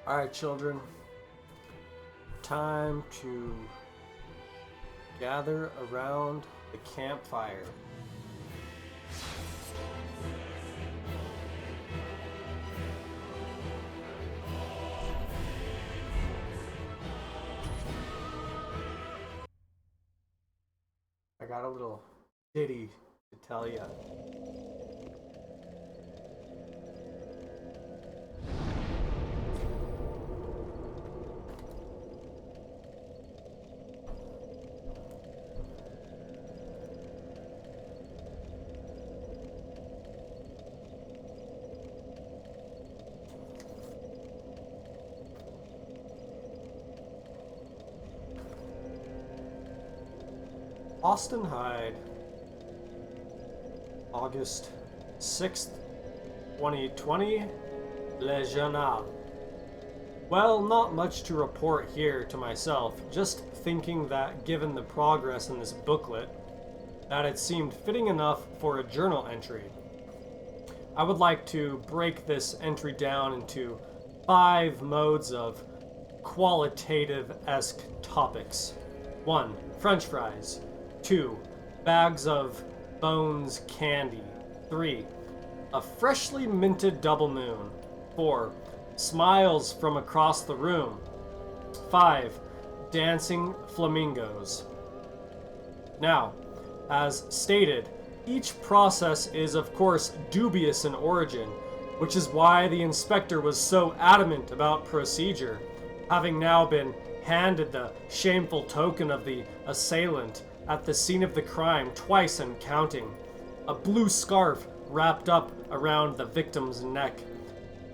Alright, children. Time to gather around the campfire. I got a little ditty to tell ya. Austin Hyde, August 6th, 2020, Le Journal. Well, not much to report here to myself, just thinking that given the progress in this booklet, that it seemed fitting enough for a journal entry. I would like to break this entry down into 5 modes of qualitative-esque topics. 1. French fries. 2. Bags of Bones candy. 3. A freshly minted double moon. 4. Smiles from across the room. 5. Dancing flamingos. Now, as stated, each process is of course dubious in origin, which is why the inspector was so adamant about procedure, having now been handed the shameful token of the assailant at the scene of the crime twice and counting, a blue scarf wrapped up around the victim's neck.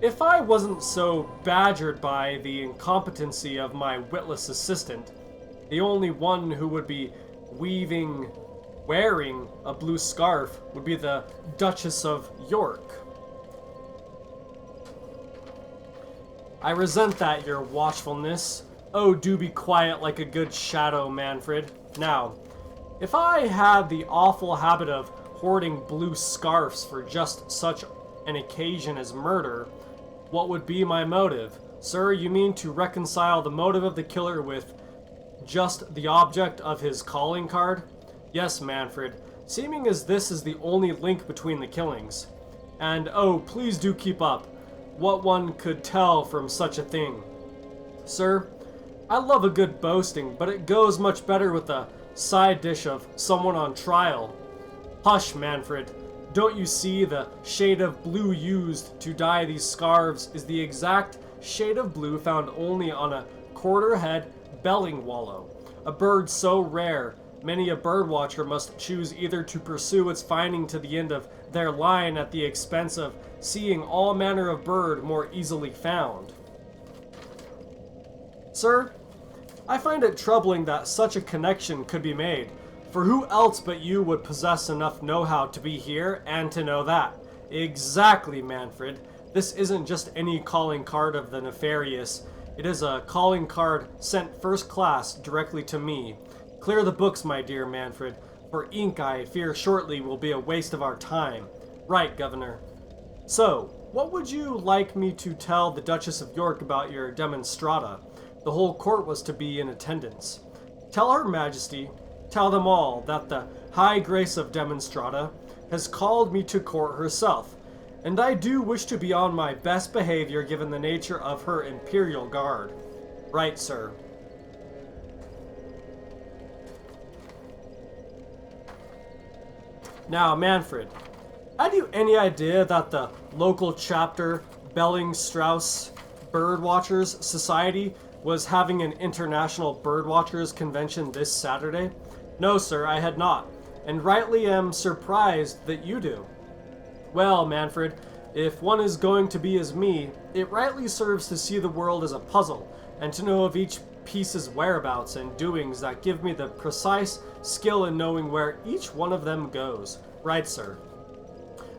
If I wasn't so badgered by the incompetency of my witless assistant, the only one who would be wearing a blue scarf would be the Duchess of York. I resent that, your watchfulness. Oh, do be quiet like a good shadow, Manfred. Now, if I had the awful habit of hoarding blue scarves for just such an occasion as murder, what would be my motive? Sir, you mean to reconcile the motive of the killer with just the object of his calling card? Yes, Manfred, seeming as this is the only link between the killings. And oh, please do keep up. What one could tell from such a thing. Sir, I love a good boasting, but it goes much better with a side dish of someone on trial. Hush, Manfred. Don't you see the shade of blue used to dye these scarves is the exact shade of blue found only on a quarter-head belling wallow, a bird so rare many a birdwatcher must choose either to pursue its finding to the end of their line at the expense of seeing all manner of bird more easily found. Sir, I find it troubling that such a connection could be made, for who else but you would possess enough know-how to be here and to know that? Exactly, Manfred. This isn't just any calling card of the nefarious. It is a calling card sent first class directly to me. Clear the books, my dear Manfred, for ink I fear shortly will be a waste of our time. Right, Governor. So, what would you like me to tell the Duchess of York about your demonstrata? The whole court was to be in attendance. Tell Her Majesty, tell them all, that the High Grace of Demonstrata has called me to court herself, and I do wish to be on my best behavior given the nature of her imperial guard. Right, sir. Now, Manfred, had you any idea that the local chapter Bellingstrauss Birdwatchers Society was having an international birdwatchers convention this Saturday? No, sir, I had not, and rightly am surprised that you do. Well, Manfred, if one is going to be as me, it rightly serves to see the world as a puzzle, and to know of each piece's whereabouts and doings that give me the precise skill in knowing where each one of them goes. Right, sir.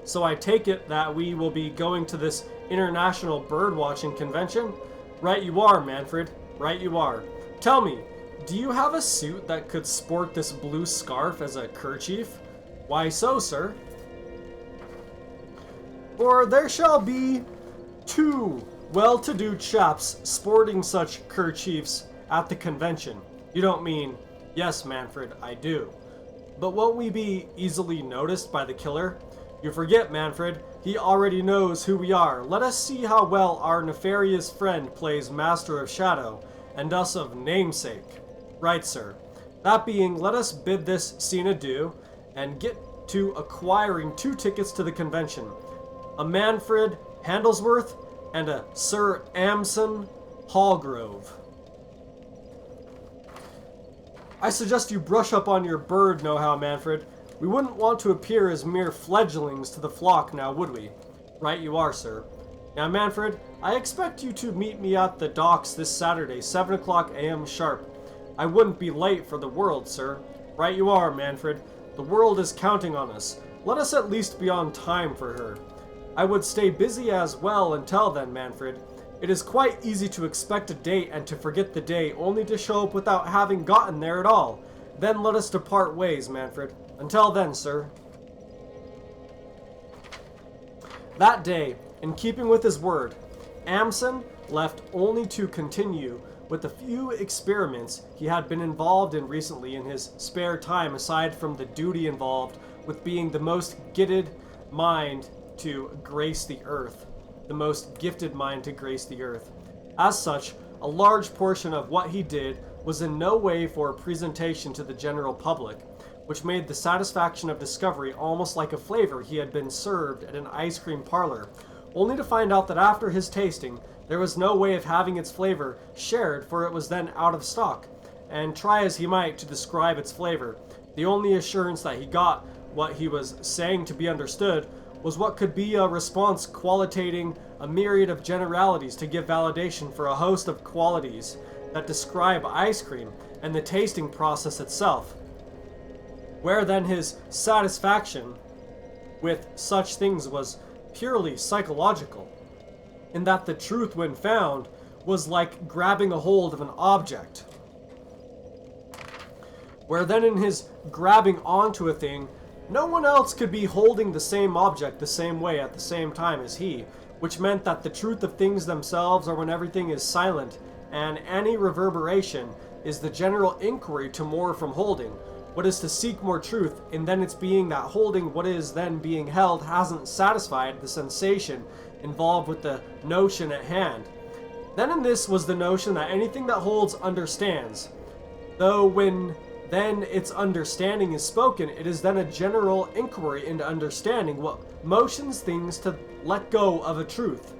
So I take it that we will be going to this international birdwatching convention? Right you are, Manfred. Right you are. Tell me, do you have a suit that could sport this blue scarf as a kerchief? Why so, sir? For there shall be 2 well-to-do chaps sporting such kerchiefs at the convention. You don't mean, yes, Manfred, I do. But won't we be easily noticed by the killer? You forget, Manfred. He already knows who we are. Let us see how well our nefarious friend plays Master of Shadow, and us of Namesake. Right, sir. That being, let us bid this scene adieu, and get to acquiring 2 tickets to the convention. A Manfred Handlesworth, and a Sir Amson Hallgrove. I suggest you brush up on your bird know-how, Manfred. We wouldn't want to appear as mere fledglings to the flock now, would we? Right you are, sir. Now, Manfred, I expect you to meet me at the docks this Saturday, 7 o'clock a.m. sharp. I wouldn't be late for the world, sir. Right you are, Manfred. The world is counting on us. Let us at least be on time for her. I would stay busy as well until then, Manfred. It is quite easy to expect a date and to forget the day, only to show up without having gotten there at all. Then let us depart ways, Manfred. Until then, sir. That day, in keeping with his word, Amson left only to continue with the few experiments he had been involved in recently in his spare time, aside from the duty involved with being the most gifted mind to grace the earth. The most gifted mind to grace the earth. As such, a large portion of what he did was in no way for presentation to the general public, which made the satisfaction of discovery almost like a flavor he had been served at an ice cream parlor, only to find out that after his tasting, there was no way of having its flavor shared, for it was then out of stock. And try as he might to describe its flavor, the only assurance that he got what he was saying to be understood was what could be a response qualitating a myriad of generalities to give validation for a host of qualities that describe ice cream and the tasting process itself. Where then his satisfaction with such things was purely psychological, in that the truth, when found, was like grabbing a hold of an object. Where then in his grabbing onto a thing, no one else could be holding the same object the same way at the same time as he, which meant that the truth of things themselves are when everything is silent, and any reverberation is the general inquiry to more from holding, what is to seek more truth, and then its being that holding what is then being held hasn't satisfied the sensation involved with the notion at hand. Then in this was the notion that anything that holds understands, though when then its understanding is spoken, it is then a general inquiry into understanding what motions things to let go of a truth.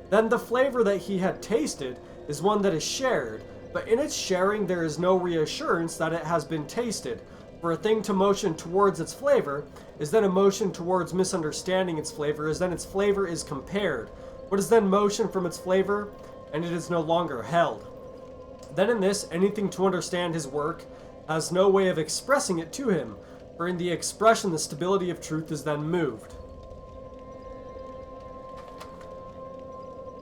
Then the flavor that he had tasted is one that is shared, but in its sharing there is no reassurance that it has been tasted. For a thing to motion towards its flavor is then a motion towards misunderstanding its flavor, as then its flavor is compared. What is then motion from its flavor, and it is no longer held. Then in this, anything to understand his work has no way of expressing it to him, for in the expression the stability of truth is then moved.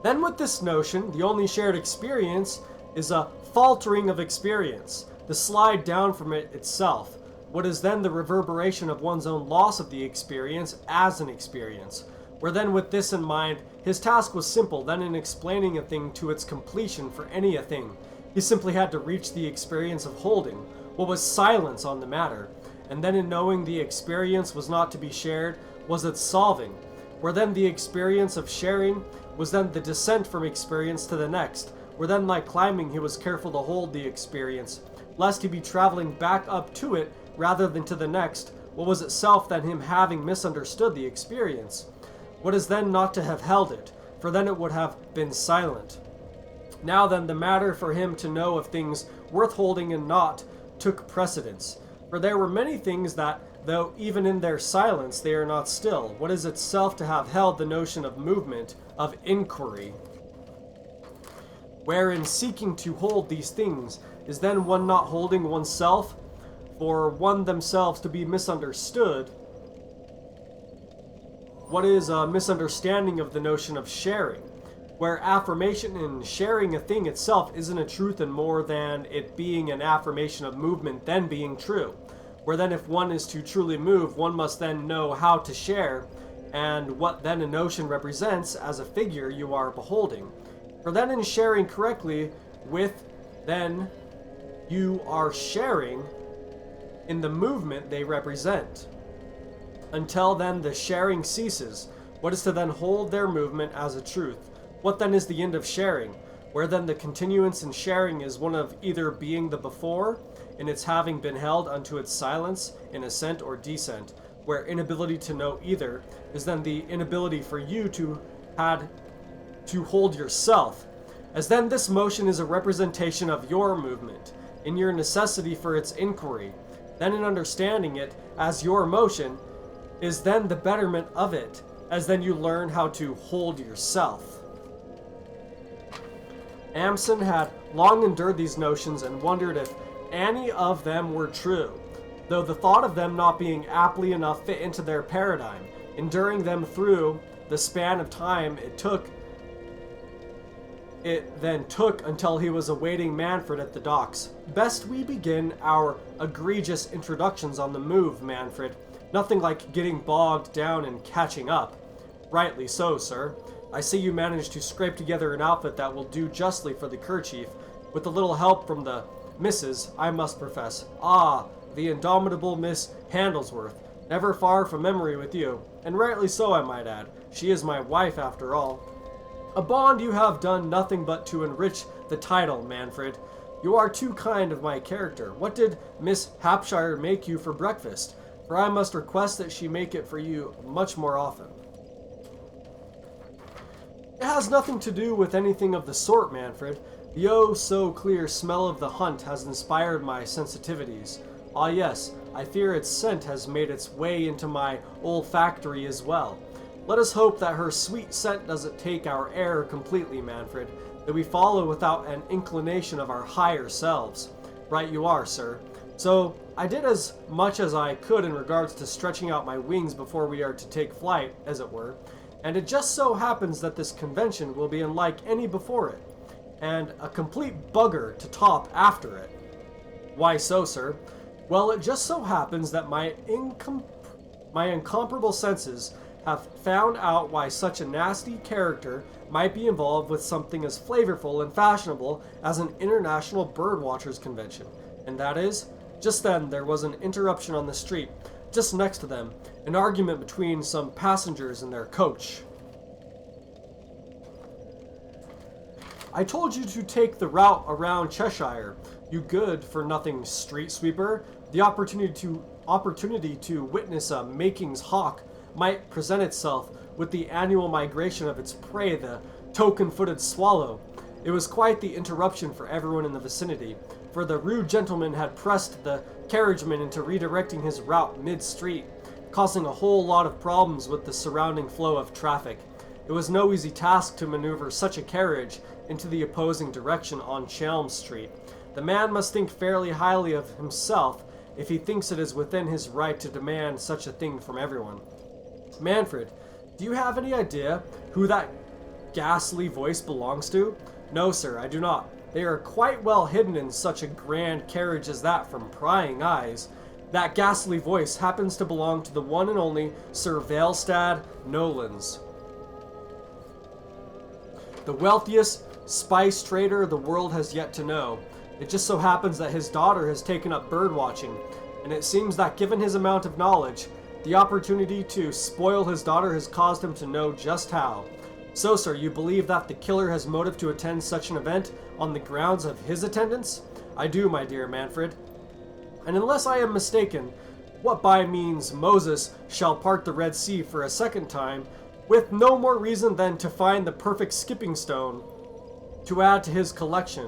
Then with this notion, the only shared experience is a faltering of experience, the slide down from it itself, what is then the reverberation of one's own loss of the experience as an experience. Where then with this in mind, his task was simple then in explaining a thing to its completion for any a thing. He simply had to reach the experience of holding, what was silence on the matter, and then in knowing the experience was not to be shared, was its solving, where then the experience of sharing was then the descent from experience to the next, where then like climbing he was careful to hold the experience, lest he be traveling back up to it rather than to the next, what was itself then him having misunderstood the experience. What is then not to have held it, for then it would have been silent. Now then the matter for him to know of things worth holding and not took precedence, for there were many things that, though even in their silence they are not still, what is itself to have held the notion of movement, of inquiry. Wherein seeking to hold these things is then one not holding oneself, for one themselves to be misunderstood. What is a misunderstanding of the notion of sharing? Where affirmation in sharing a thing itself isn't a truth and more than it being an affirmation of movement then being true. Where then if one is to truly move, one must then know how to share, and what then a notion represents as a figure you are beholding. For then in sharing correctly with, then you are sharing in the movement they represent. Until then the sharing ceases. What is to then hold their movement as a truth? What then is the end of sharing? Where then the continuance in sharing is one of either being the before, in its having been held unto its silence, in ascent or descent, where inability to know either is then the inability for you to hold yourself, as then this motion is a representation of your movement, in your necessity for its inquiry, then in understanding it as your motion, is then the betterment of it, as then you learn how to hold yourself. Amson had long endured these notions and wondered if any of them were true, though the thought of them not being aptly enough fit into their paradigm, enduring them through the span of time it then took until he was awaiting Manfred at the docks. Best we begin our egregious introductions on the move, Manfred. Nothing like getting bogged down and catching up. Rightly so, sir. I see you managed to scrape together an outfit that will do justly for the kerchief, with a little help from the Mrs., I must profess. Ah, the indomitable Miss Handlesworth. Never far from memory with you, and rightly so, I might add. She is my wife, after all. A bond you have done nothing but to enrich the title, Manfred. You are too kind of my character. What did Miss Hampshire make you for breakfast? For I must request that she make it for you much more often. It has nothing to do with anything of the sort, Manfred. The oh-so-clear smell of the hunt has inspired my sensitivities. Ah yes, I fear its scent has made its way into my olfactory as well. Let us hope that her sweet scent doesn't take our air completely, Manfred, that we follow without an inclination of our higher selves. Right you are, sir. So, I did as much as I could in regards to stretching out my wings before we are to take flight, as it were, and it just so happens that this convention will be unlike any before it, and a complete bugger to top after it. Why so, sir? Well, it just so happens that my incomparable senses have found out why such a nasty character might be involved with something as flavorful and fashionable as an international birdwatchers convention. And that is, just then there was an interruption on the street, just next to them, an argument between some passengers in their coach. I told you to take the route around Cheshire, you good-for-nothing street sweeper. The opportunity to witness a makings hawk might present itself with the annual migration of its prey, the token-footed swallow. It was quite the interruption for everyone in the vicinity, for the rude gentleman had pressed the carriageman into redirecting his route mid-street, causing a whole lot of problems with the surrounding flow of traffic. It was no easy task to maneuver such a carriage into the opposing direction on Chelm Street. The man must think fairly highly of himself if he thinks it is within his right to demand such a thing from everyone. Manfred, do you have any idea who that ghastly voice belongs to? No, sir, I do not. They are quite well hidden in such a grand carriage as that from prying eyes. That ghastly voice happens to belong to the one and only Sir Valestad Nolans, the wealthiest spice trader the world has yet to know. It just so happens that his daughter has taken up bird watching, and it seems that given his amount of knowledge, the opportunity to spoil his daughter has caused him to know just how. So, sir, you believe that the killer has motive to attend such an event on the grounds of his attendance? I do, my dear Manfred. And unless I am mistaken, what by means Moses shall part the Red Sea for a second time, with no more reason than to find the perfect skipping stone to add to his collection,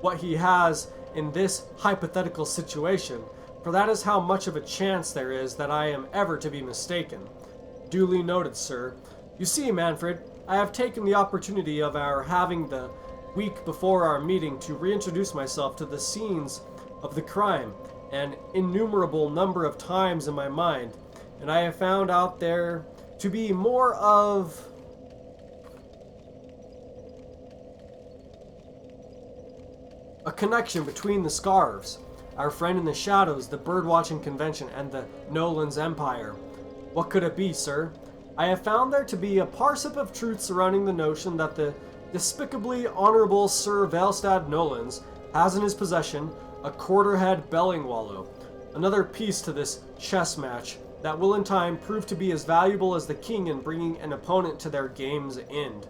what he has in this hypothetical situation, for that is how much of a chance there is that I am ever to be mistaken. Duly noted, sir. You see, Manfred, I have taken the opportunity of our having the week before our meeting to reintroduce myself to the scenes of the crime an innumerable number of times in my mind, and I have found out there to be more of a connection between the scarves, our friend in the shadows, the birdwatching convention, and the Nolan's Empire. What could it be, sir? I have found there to be a parsnip of truth surrounding the notion that the Despicably Honorable Sir Valstad Nolans has in his possession a quarter-head Bellingwallow, another piece to this chess match that will in time prove to be as valuable as the king in bringing an opponent to their game's end.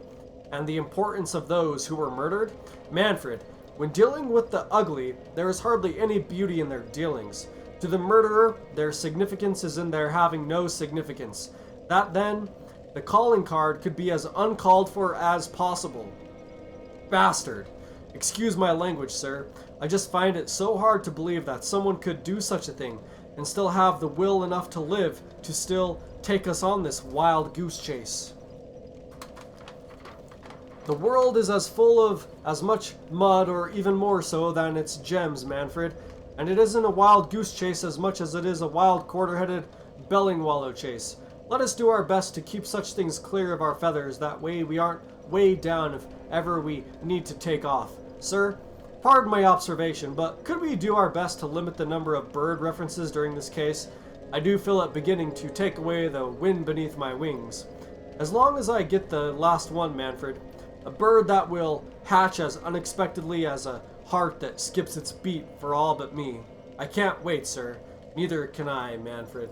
And the importance of those who were murdered? Manfred, when dealing with the ugly, there is hardly any beauty in their dealings. To the murderer, their significance is in their having no significance. That then, the calling card could be as uncalled for as possible. Bastard. Excuse my language, sir. I just find it so hard to believe that someone could do such a thing and still have the will enough to live to still take us on this wild goose chase. The world is as full of as much mud or even more so than its gems, Manfred, and it isn't a wild goose chase as much as it is a wild quarter-headed Bellingwallow chase. Let us do our best to keep such things clear of our feathers, that way we aren't weighed down if ever we need to take off. Sir, pardon my observation, but could we do our best to limit the number of bird references during this case? I do feel it beginning to take away the wind beneath my wings. As long as I get the last one, Manfred, a bird that will hatch as unexpectedly as a heart that skips its beat for all but me. I can't wait, sir. Neither can I, Manfred.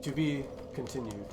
To be continued.